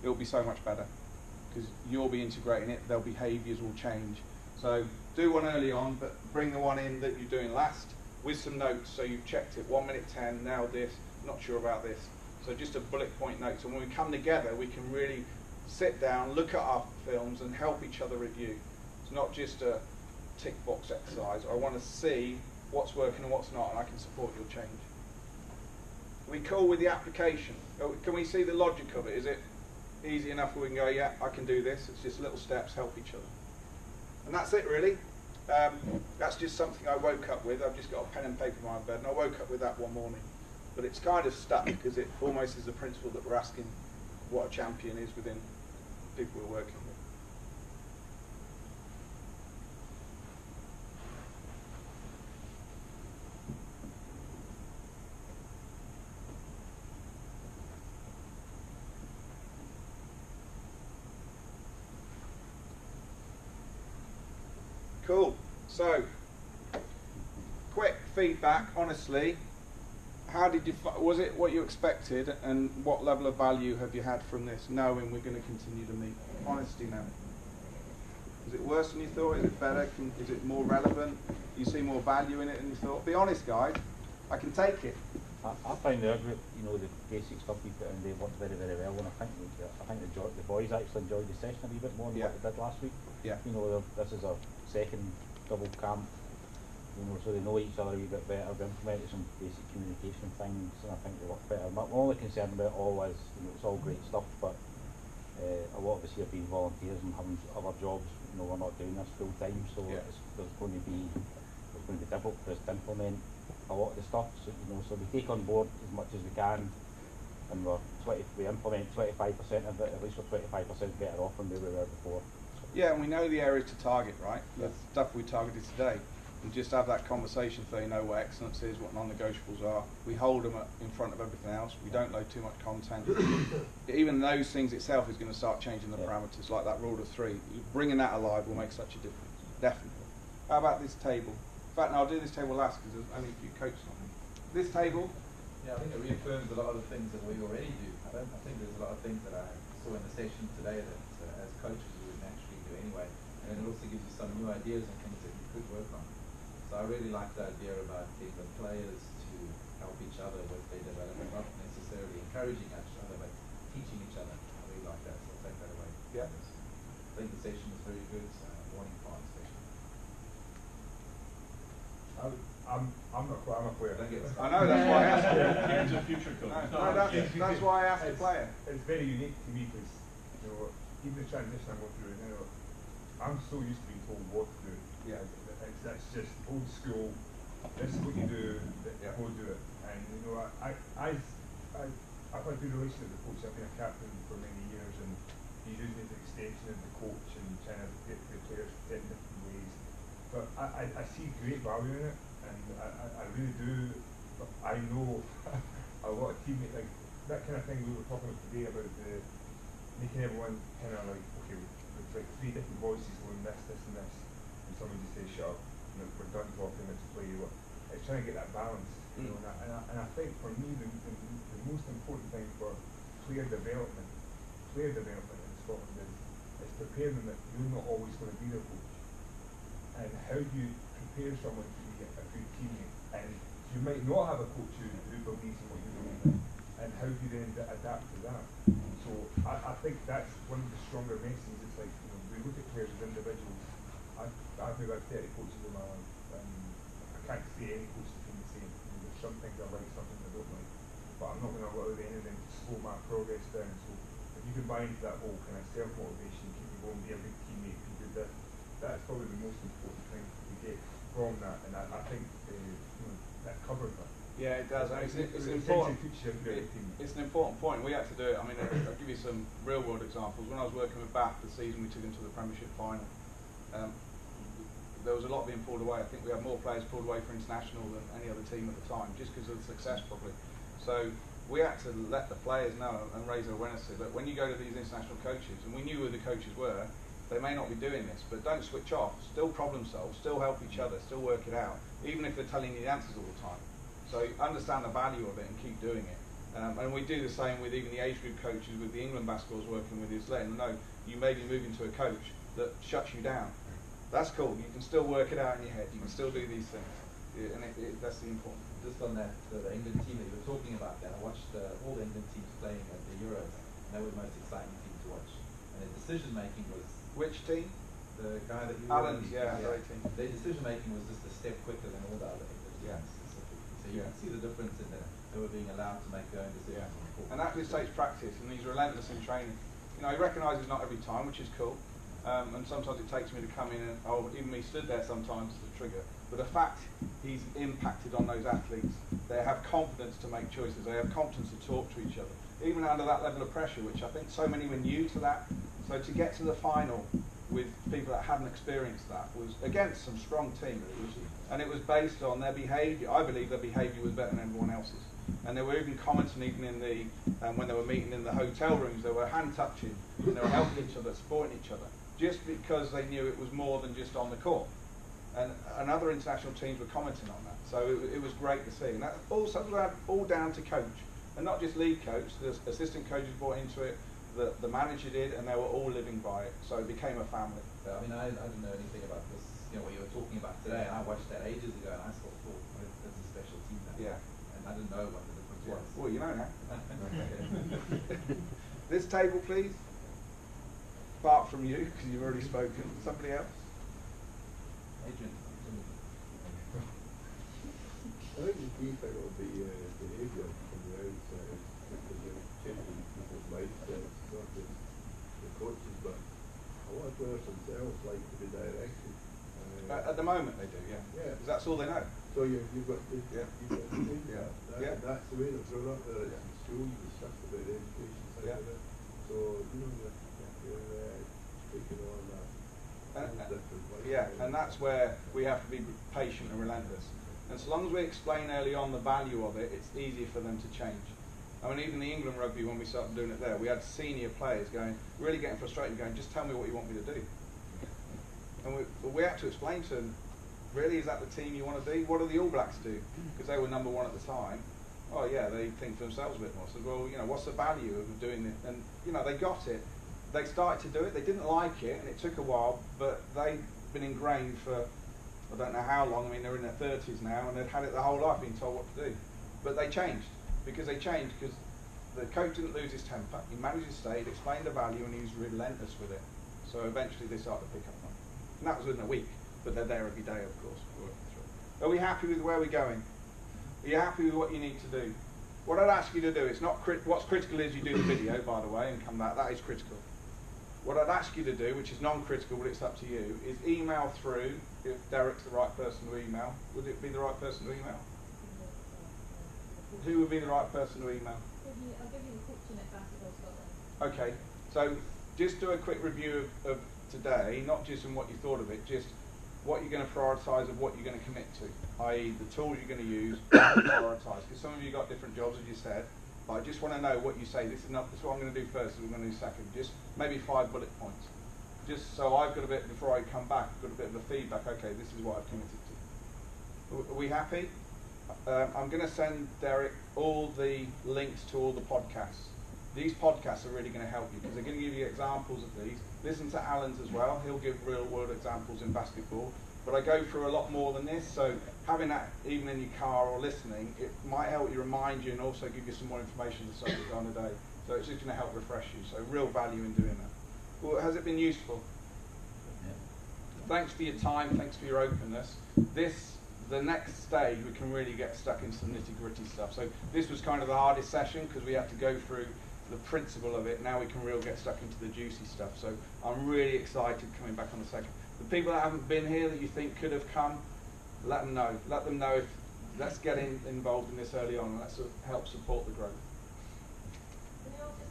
it'll be so much better because you'll be integrating it. Their behaviours will change. So do one early on, but bring the one in that you're doing last with some notes. So you've checked it 1 minute 10. Now this, not sure about this. So just a bullet point note. So when we come together, we can really sit down, look at our films, and help each other review. It's not just a tick box exercise. I want to see what's working and what's not, and I can support your change. Are we cool with the application? Can we see the logic of it? Is it easy enough where we can go, yeah, I can do this? It's just little steps, help each other. And that's it, really. That's just something I woke up with. I've just got a pen and paper in my bed, and I woke up with that one morning. But it's kind of stuck because it almost is the principle that we're asking what a champion is within people we're working with. Cool. So, quick feedback, honestly. How did you, was it what you expected, and what level of value have you had from this, knowing we're going to continue to meet? Honesty now. Is it worse than you thought? Is it better? Is it more relevant? Do you see more value in it than you thought? Be honest, guys. I can take it. I find the group, you know, the basic stuff we put in, they worked very, very well, and I think the boys actually enjoyed the session a wee bit more than what they did last week. Yeah. You know, this is a second double camp. You know, so they know each other a wee bit better. We implemented some basic communication things, and I think they work better. My only concern about it all is, you know, it's all great stuff, but a lot of us here being volunteers and having other jobs, you know, we're not doing this full time, so there's going to be difficult for us to implement a lot of the stuff. So, you know, so we take on board as much as we can, and we implement 25% of it. At least we're 25% better off than we were before. Yeah, and we know the areas to target, right? The stuff we targeted today. And just have that conversation so you know what excellence is, what non-negotiables are. We hold them in front of everything else. We don't load too much content. Even those things itself is going to start changing the parameters, like that rule of 3. Bringing that alive will make such a difference, definitely. How about this table? In fact, no, I'll do this table last because there's only a few coaches on it. This table. Yeah, I think it reaffirms a lot of the things that we already do. I think there's a lot of things that I saw in the session today that as coaches we would naturally do anyway. And it also gives you some new ideas and things that you could work on. So I really like the idea about getting the players to help each other with their development, not necessarily encouraging each other, but teaching each other. I really like that, so I'll take that away. Yeah. I think the session was very good, warning part session. I'm a player. I know, that's why I asked you. He's a future coach. That's why I asked the player. It's very unique to me because, you know, even the transition I'm going through now, I'm so used to being told what to do. Yeah. That's just old school. This is what you do. Go do it. And you know, I've had a good relationship with the coach. I've been a captain for many years, and he's using it as an extension of the coach and trying to get the players fit in different ways. But I see great value in it, and I really do. But I know a lot of teammates, like that kind of thing we were talking about today about making everyone kind of like, okay, with like 3 different voices going this, and this. And someone just says, shut up, you know, we're done talking, let's play. It's trying to get that balance, you know, and I think for me the most important thing for player development in Scotland is preparing them that you're not always going to be their coach. And how do you prepare someone to be a good teammate? And you might not have a coach who believes in what you believe in, and how do you then adapt to that? So I think that's one of the stronger messages. It's like, you know, we look at players as individuals. I've maybe had 30 coaches in my life, and I can't say any coach has been the same. You know, there's some things I like, some things I don't like, but I'm not going to allow anything to slow my progress down. So if you can buy into that whole kind of self-motivation, keep you going, be a good teammate, be good this, that's probably the most important thing to get from that, and I think you know, that covers that. Yeah, it does. It's an important point. We had to do it. I mean, I'll give you some real-world examples. When I was working with Bath, the season we took them to the Premiership final, there was a lot being pulled away. I think we had more players pulled away for international than any other team at the time, just because of the success probably. So we had to let the players know and raise their awareness that when you go to these international coaches, and we knew who the coaches were, they may not be doing this, but don't switch off. Still problem solve, still help each other, still work it out, even if they're telling you the answers all the time. So understand the value of it and keep doing it. And we do the same with even the age group coaches with the England basketballs working with, is letting them know you may be moving to a coach that shuts you down. That's cool. You can still work it out in your head. You can still do these things, and that's the important. Just on that, the England team that you were talking about, I watched all the England teams playing at the Euros, and they were the most exciting team to watch. And their decision making was Which team? the guy that you Alan's, yeah, great team. Their decision making was just a step quicker than all the other England teams. Yeah. Specifically. So you Yeah. can see the difference in that they were being allowed to make their own decisions. Yeah. And that just takes practice, and he's relentless in training. You know, he recognises not every time, which is cool. And sometimes it takes me to come in and, even me stood there sometimes to trigger. But the fact he's impacted on those athletes, they have confidence to make choices, they have confidence to talk to each other, even under that level of pressure, which I think so many were new to that. So to get to the final with people that hadn't experienced that was against some strong teams, and it was based on their behaviour. I believe their behaviour was better than everyone else's. And they were even commenting, even in the when they were meeting in the hotel rooms, they were hand touching, and they were helping each other, supporting each other, just because they knew it was more than just on the court. And other international teams were commenting on that, so it was great to see. And that also all down to coach, and not just lead coach. The assistant coaches bought into it, the manager did, and they were all living by it. So it became a family. I mean, I didn't know anything about this, what you were talking about today, and I watched that ages ago, and I still thought, that's a special team now. Yeah. And I didn't know what the difference was. Well, you know now. This table, please. Apart from you, because you've already spoken. Somebody else? Adrian. I think the key thing will be behaviour from the outside, because you're changing people's mindsets, not just the coaches, but a lot of players themselves like to be directed. At the moment they do, yeah. Yeah. Because that's all they know. So you've got to, Yeah. you've got to change Yeah. that. Yeah. That's the way they're grown up, whether it's Yeah. in school, you discuss about the education side Yeah. of it. So, you know, you're taking on that whole different life. Yeah, and that's where we have to be patient and relentless. And so long as we explain early on the value of it, it's easier for them to change. I mean, even the England rugby, when we started doing it there, we had senior players going, really getting frustrated, going, just tell me what you want me to do. And we had to explain to them, really, is that the team you want to be? What do the All Blacks do? Because they were number one at the time. Oh yeah, they think for themselves a bit more. So, well, you know, what's the value of doing it? And, you know, they got it. They started to do it. They didn't like it, and it took a while, but they've been ingrained for, I don't know how long. I mean, they're in their 30s now, and they've had it their whole life, being told what to do. But they changed, because the coach didn't lose his temper. He managed his state, explained the value, and he was relentless with it. So eventually they started to pick up on it. And that was within a week, but they're there every day, of course, working through. Are we happy with where we're going? Are you happy with what you need to do? What I'd ask you to do, it's not what's critical is you do the video, by the way, and come back. That is critical. What I'd ask you to do, which is non-critical, but it's up to you, is email through, if Derek's the right person to email. Would it be the right person to email? Who would be the right person to email? I'll give you the coaching at Basketball Scotland. Okay, so just do a quick review of today, not just in what you thought of it, just what you're going to prioritise and what you're going to commit to, i.e. the tools you're going to use, prioritise. Because some of you got different jobs, as you said, but I just want to know what you say. This is what I'm going to do first, this is what I'm going to do second. Just maybe 5 bullet points. Just so I've got a bit, before I come back, I've got a bit of a feedback, okay, this is what I've committed to. Are we happy? I'm going to send Derek all the links to all the podcasts. These podcasts are really going to help you, because they're going to give you examples of these. Listen to Alan's as well, he'll give real world examples in basketball. But I go through a lot more than this, so having that even in your car or listening, it might help you, remind you, and also give you some more information to subject on the day. So it's just going to help refresh you, so real value in doing that. Well, has it been useful? Yeah. Thanks for your time, thanks for your openness. The next stage, we can really get stuck into some nitty-gritty stuff. So this was kind of the hardest session, because we had to go through the principle of it. Now we can really get stuck into the juicy stuff. So I'm really excited coming back on the second. The people that haven't been here that you think could have come, let them know. Let them know. Let's get involved in this early on, and let's help support the growth. Can I also